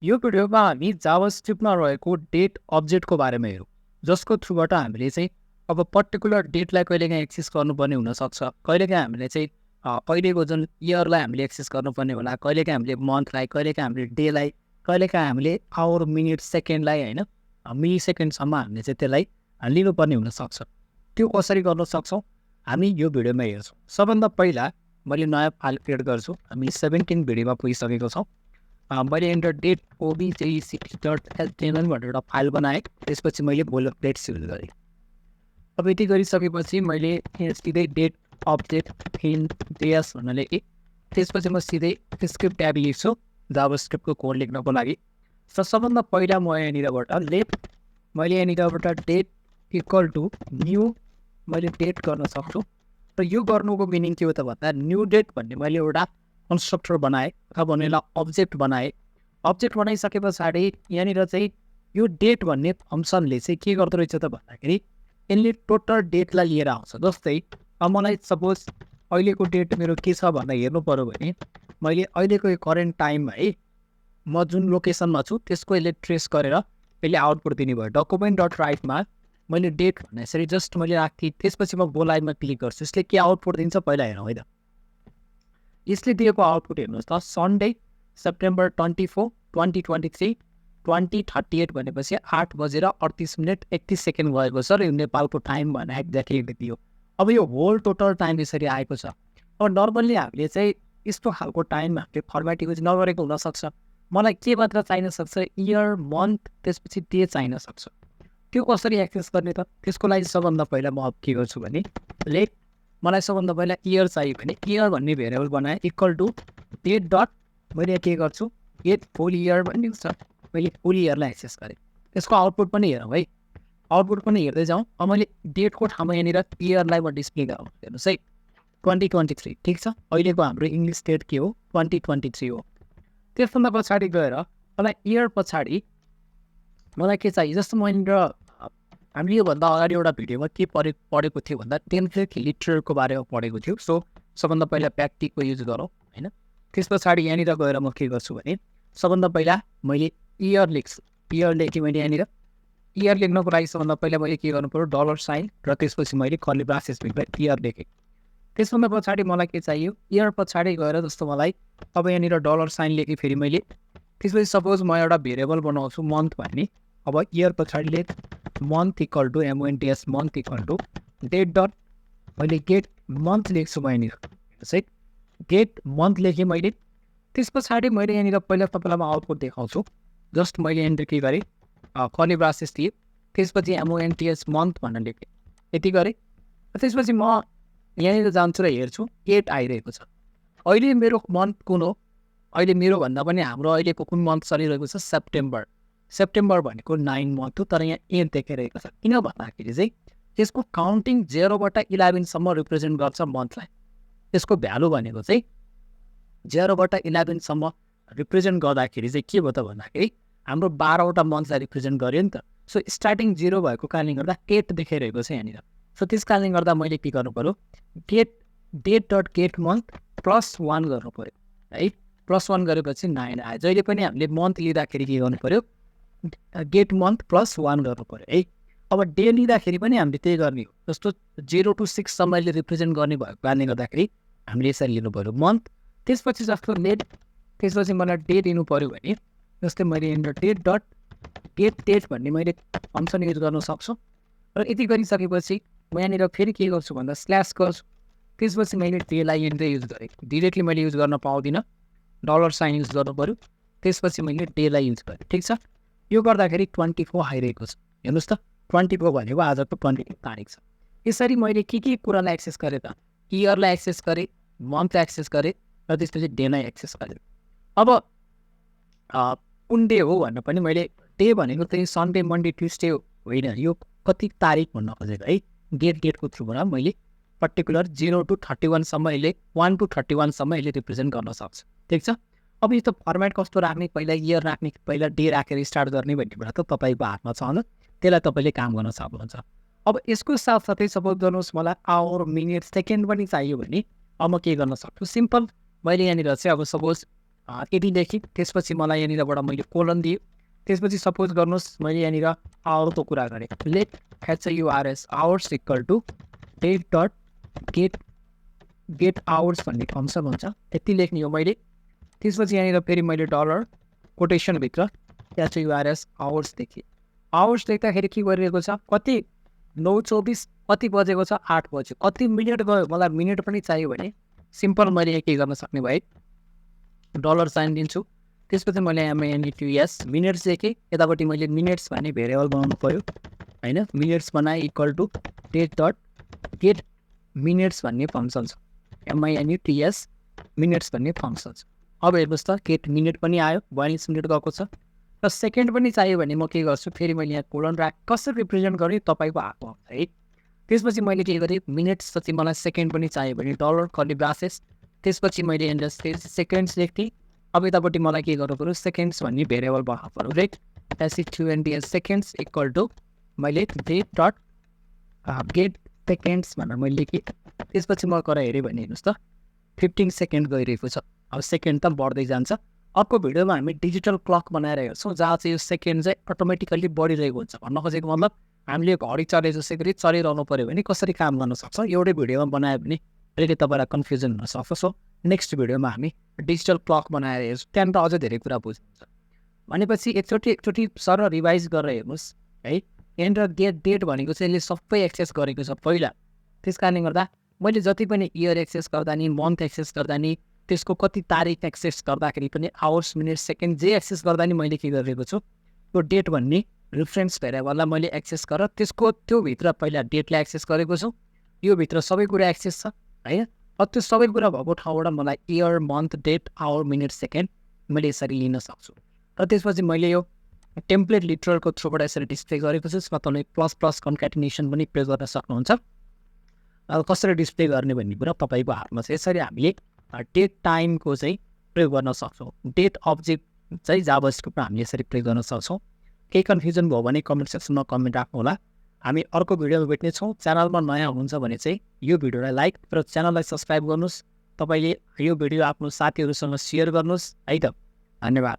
यो भिडियोमा हामी जावास्क्रिप्टमा रहेको डेट अब्जेक्टको बारेमा हेरौँ, जसको थ्रुबाट हामीले चाहिँ अब पर्टिकुलर डेटलाई कहिलेकाहीँ एक्सेस गर्नुपर्ने हुनसक्छ। कहिलेकाहीँ हामीले चाहिँ अहिलेको जुन इयरलाई हामीले एक्सेस गर्नुपर्ने होला, कहिलेकाहीँ हामीले मन्थलाई, कहिलेकाहीँ हामीले डेलाई, कहिलेकाहीँ हामीले आवर, मिनट, सेकेन्डलाई होइन मिली सेकेन्डसम्म हामीले चाहिँ त्यसलाई लिनुपर्ने हुनसक्छ। त्यो कसरी गर्न सक्छौँ हामी यो भिडियोमा हेर्छौँ। सबभन्दा पहिला मैले नयाँ फाइल क्रिएट गर्छु। हामी 17 भिडियोमा पुगिसकेको छौँ। मैले इन्टर डेट obj.html भनेर एउटा फाइल बनाएँ। त्यसपछि मैले बोइलरप्लेट युज गरेँ। अब यति गरिसकेपछि मैले यहाँ सिधै डेट अब्जेक्ट इन डेस भनेर लेखेँ। त्यसपछि म सिधै स्क्रिप्ट ट्याब लेख्छु जावास्क्रिप्टको कोड लेख्नको लागि। सबभन्दा पहिला म यहाँनिरबाट मैले यहाँनिरबाट डेट इक्वल टु न्यू मैले डेट गर्न सक्छु। र यो गर्नुको मिनिङ के हो त भन्दा न्यू डेट भन्ने मैले एउटा कन्स्ट्रक्टर बनाएँ अथवा भनेर अब्जेक्ट बनाएँ। अब्जेक्ट बनाइसके पछाडि यहाँनिर चाहिँ यो डेट भन्ने फङ्सनले चाहिँ के गर्दो रहेछ त भन्दाखेरि यसले टोटल डेटलाई लिएर आउँछ। जस्तै अब मलाई सपोज अहिलेको डेट मेरो के छ भनेर हेर्नु पऱ्यो भने मैले अहिलेको यो करेन्ट टाइम है म जुन लोकेसनमा छु त्यसको यसले ट्रेस गरेर यसले आउटपुट दिने भयो। डकुमेन्ट डट राइटमा मैले डेट भन्ने यसरी जस्ट मैले राख्थेँ। त्यसपछि म गोलाइमा क्लिक गर्छु। यसले के आउटपुट दिन्छ पहिला हेरौँ है त। यसले दिएको आउटपुट हेर्नुहोस् त, सन्डे सेप्टेम्बर 24, 2023 20:38 भनेपछि 8:38:31 गएको छ र यो नेपालको टाइम भनेर एक्ज्याक्टली दियो। अब यो होल टोटल टाइम यसरी आएको छ। अब नर्मल्ली हामीले चाहिँ यस्तो खालको टाइम हामीले फर्मेट युज नगरेको हुनसक्छ। मलाई के मात्र चाहिन सक्छ, इयर, मन्थ, त्यसपछि डे चाहिन सक्छ। त्यो कसरी एक्सेस गर्ने त? त्यसको लागि सबभन्दा पहिला म अब के गर्छु भने मलाई सबभन्दा पहिला इयर चाहियो भने इयर भन्ने भेरिएबल बनाएँ इक्वल टु डेट डट मैले के गर्छु गेट फुल इयर भन्ने छ। मैले फुल इयरलाई एक्सेस गरेँ। त्यसको आउटपुट पनि हेरौँ है। आउटपुट पनि हेर्दै जाउँ। अब मैले डेटको ठाउँमा यहाँनिर इयरलाई म डिस्प्ले गराउँ। हेर्नुहोस् है 2023 ठिक छ। अहिलेको हाम्रो इङ्ग्लिस डेट के हो 2023 हो। त्यसभन्दा पछाडि गएर मलाई इयर पछाडि मलाई के चाहियो, जस्तो मैले हामीले योभन्दा अगाडि एउटा भिडियोमा के पढेको थियो भन्दा टेम्प्लेट लिटरको बारेमा पढेको थियो। सो सबभन्दा पहिला प्याक्टिकको युज गरौँ होइन। त्यस पछाडि यहाँनिर गएर म के गर्छु भने सबभन्दा पहिला मैले इयर लेख्छु। इयर लेखेँ मैले यहाँनिर। इयर लेख्नको लागि सबभन्दा पहिला मैले के गर्नु पऱ्यो $साइन र त्यसपछि मैले कर्ली ब्रासेसभित्र इयर लेखेँ। त्यसभन्दा पछाडि मलाई के चाहियो इयर पछाडि गएर जस्तो मलाई अब यहाँनिर $साइन लेखेँ फेरि मैले। त्यसपछि सपोज म एउटा भेरिएबल बनाउँछु मन्थ भन्ने। अब इयर पछाडि लेख month equal to MONTS month equal to date dot मैले गेट मन्थ लेख्छु म यहाँनिर है। गेट मन्थ लेखेँ मैले। त्यस पछाडि मैले यहाँनिर पहिला तपाईँलाई म आउटपुट देखाउँछु। जस्ट मैले यहाँनिर के गरेँ कर्ली ब्रासेस दिएँ। त्यसपछि MONTS मन्थ भनेर लेखेँ। यति गरेँ। त्यसपछि म यहाँनिर जान्छु र हेर्छु 8 आइरहेको छ। अहिले मेरो मन्थ कुन हो? अहिले मेरो भन्दा पनि हाम्रो अहिलेको कुन मन्थ चलिरहेको छ सेप्टेम्बर। सेप्टेम्बर भनेको 9 मन्थ हो, तर यहाँ 8 देखाइरहेको छ। किन भन्दाखेरि चाहिँ त्यसको काउन्टिङ 0बाट 11सम्म रिप्रेजेन्ट गर्छ मन्थलाई। त्यसको भ्यालु भनेको चाहिँ 0बाट 11सम्म रिप्रेजेन्ट गर्दाखेरि चाहिँ के भयो त भन्दाखेरि हाम्रो 12वटा मन्थलाई रिप्रेजेन्ट गर्यो नि त। सो स्टार्टिङ 0 भएको कारणले गर्दा 8 देखाइरहेको छ यहाँनिर। सो त्यस कारणले गर्दा मैले के गर्नु पऱ्यो डेट डट गेट मन्थ +1 गर्नु पऱ्यो है। +1 गरेपछि 9 आयो। जहिले पनि हामीले मन्थ लिँदाखेरि के गर्नु पऱ्यो गेट मन्थ +1 गर्नु पऱ्यो है। अब डे लिँदाखेरि पनि हामीले त्यही गर्ने हो। जस्तो 0 to 6सम्मले रिप्रेजेन्ट गर्ने भएको कारणले गर्दाखेरि हामीले यसरी लिनु पऱ्यो मन्थ। त्यसपछि जस्तो डेट, त्यसपछि मलाई डे दिनु पऱ्यो भने जस्तै मैले यहाँनिर डेट डट गेट डेट भन्ने मैले फङ्सन युज गर्न सक्छु। र यति गरिसकेपछि म यहाँनिर फेरि के गर्छु भन्दा स्ल्यास गर्छु। त्यसपछि मैले डेलाई यहाँनिर युज गरेँ। डिरेक्टली मैले युज गर्न पाउँदिनँ, $साइन युज गर्नु पऱ्यो। त्यसपछि मैले डेलाई युज गरेँ। ठिक छ। यो गर्दाखेरि 24 आइरहेको छ। हेर्नुहोस् त 24 भनेको आजको 22 तारिक छ। यसरी मैले के कुरालाई एक्सेस गरेँ त इयरलाई एक्सेस गरेँ, मन्थलाई एक्सेस गरेँ र त्यसपछि डेलाई एक्सेस गरेँ। अब कुन डे हो भनेर पनि मैले डे भनेको चाहिँ सन्डे मन्डे ट्युसडे होइन, यो कति तारिक भन्न खोजेको है। गेटको थ्रुबाट मैले पर्टिकुलर 0 to 31सम्म यसले 1 to 31सम्म यसले रिप्रेजेन्ट गर्न सक्छ। ठिक छ। अब यो त फर्मेट कस्तो राख्ने, पहिला इयर राख्ने पहिला डे राखेर स्टार्ट गर्ने भन्ने कुरा त तपाईँको हातमा छ होला। त्यसलाई तपाईँले काम गर्न सक्नुहुन्छ। अब यसको साथसाथै सपोज गर्नुहोस् मलाई आवर, मिनट, सेकेन्ड पनि चाहियो भने अब म के गर्न सक्छु सिम्पल मैले यहाँनिर चाहिँ अब सपोज यति लेखेँ, त्यसपछि मलाई यहाँनिरबाट मैले कोलन दिएँ। त्यसपछि सपोज गर्नुहोस् मैले यहाँनिर आवरको कुरा गरेँ, let HURS hours equal to date dot get hours भन्ने फङ्सन हुन्छ, यति लेख्ने हो मैले। त्यसपछि यहाँनिर फेरि मैले डलर कोटेसनभित्र HURS आवर्स लेखेँ। आवर्स लेख्दाखेरि के गरिरहेको छ, कति 9:24 कति बजेको छ, 8 बज्यो। कति मिनट गयो, मलाई मिनट पनि चाहियो भने सिम्पल मैले के गर्न सक्ने भए डलर साइन दिन्छु। त्यसपछि मैले MINUTS मिनट्स लेखेँ, यतापट्टि मैले मिनट्स भन्ने भेरिएबल बनाउनु पऱ्यो होइन। मिनट्स बनाए equal to date dot get minutes भन्ने फङ्सन छ, MINUTS मिनट्स भन्ने फङ्सन छ। अब हेर्नुहोस् त गेट मिनट पनि आयो, 42 मिनट गएको छ। र सेकेन्ड पनि चाहियो भने म के गर्छु, फेरि मैले यहाँ कोलन राख, कसरी रिप्रेजेन्ट गर्ने तपाईँको हातमा हुन्छ है। त्यसपछि मैले के गरेँ, मिनट्स पछि मलाई सेकेन्ड पनि चाहियो भने डलर कर्ली ब्रासेस, त्यसपछि मैले यहाँनिर सेकेन्ड्स लेख्थेँ। अब यतापट्टि मलाई के गर्नु पऱ्यो, सेकेन्ड्स भन्ने भेरिएबल बनाउनु पऱ्यो, right. SE20 seconds equal to मैले डेट डट गेट सेकेन्ड्स भनेर मैले लेखेँ। त्यसपछि म गएर हेरेँ भने हेर्नुहोस् त 15 सेकेन्ड गइरहेको छ। अब सेकेन्ड त बढ्दै जान्छ। अर्को भिडियोमा हामी डिजिटल क्लक बनाएर हेर्छौँ, जहाँ चाहिँ यो सेकेन्ड चाहिँ अटोमेटिकल्ली बढिरहेको हुन्छ। भन्न खोजेको मतलब हामीले घडी चले जसै गरी चलिरहनु पऱ्यो भने कसरी काम गर्न सक्छ, एउटै भिडियोमा बनायो भने अहिले तपाईँलाई कन्फ्युजन हुनसक्छ। सो नेक्स्ट भिडियोमा हामी डिजिटल क्लक बनाएर हेर्छौँ, त्यहाँनिर अझै धेरै कुरा बुझ्नुहुन्छ। भनेपछि एकचोटि सर रिभाइज गरेर हेर्नुहोस् है। यहाँनिर गेट डेट भनेको चाहिँ यसले सबै एक्सेस गरेको छ पहिला। त्यस कारणले गर्दा मैले जति पनि इयर एक्सेस गर्दा नि, मन्थ एक्सेस गर्दा नि, त्यसको कति तारिक एक्सेस गर्दाखेरि पनि आवर्स मिनट सेकेन्ड जे एक्सेस गर्दा नि मैले के गरिरहेको छु, त्यो डेट भन्ने रिफरेन्स भेरिएबललाई मैले एक्सेस गरेर त्यसको त्योभित्र पहिला डेटलाई एक्सेस गरेको छु। योभित्र सबै कुरा एक्सेस छ होइन। अब त्यो सबै कुरा भएको ठाउँबाट मलाई year month date hour minute second मैले यसरी लिन सक्छु। र त्यसपछि मैले यो टेम्प्लेट लिटरलको थ्रुबाट यसरी डिस्प्ले गरेको छु। यसमा तपाईँले प्लस कन्क्याटिनेसन पनि प्रयोग गर्न सक्नुहुन्छ। अब कसरी डिस्प्ले गर्ने भन्ने कुरा तपाईँको हातमा छ। यसरी हामीले डेट टाइमको चाहिँ प्रयोग गर्न सक्छौँ। डेट अब्जेक्ट चाहिँ जाभास्क्रिप्टमा हामीले यसरी प्रयोग गर्न सक्छौँ। केही कन्फ्युजन भयो भने कमेन्ट सेक्सनमा कमेन्ट राख्नु होला। हामी अर्को भिडियोमा भेट्नेछौँ। च्यानलमा नयाँ हुनुहुन्छ भने चाहिँ यो भिडियोलाई लाइक र च्यानललाई सब्सक्राइब गर्नुहोस्। तपाईँले यो भिडियो आफ्नो साथीहरूसँग सेयर गर्नुहोस् है त। धन्यवाद।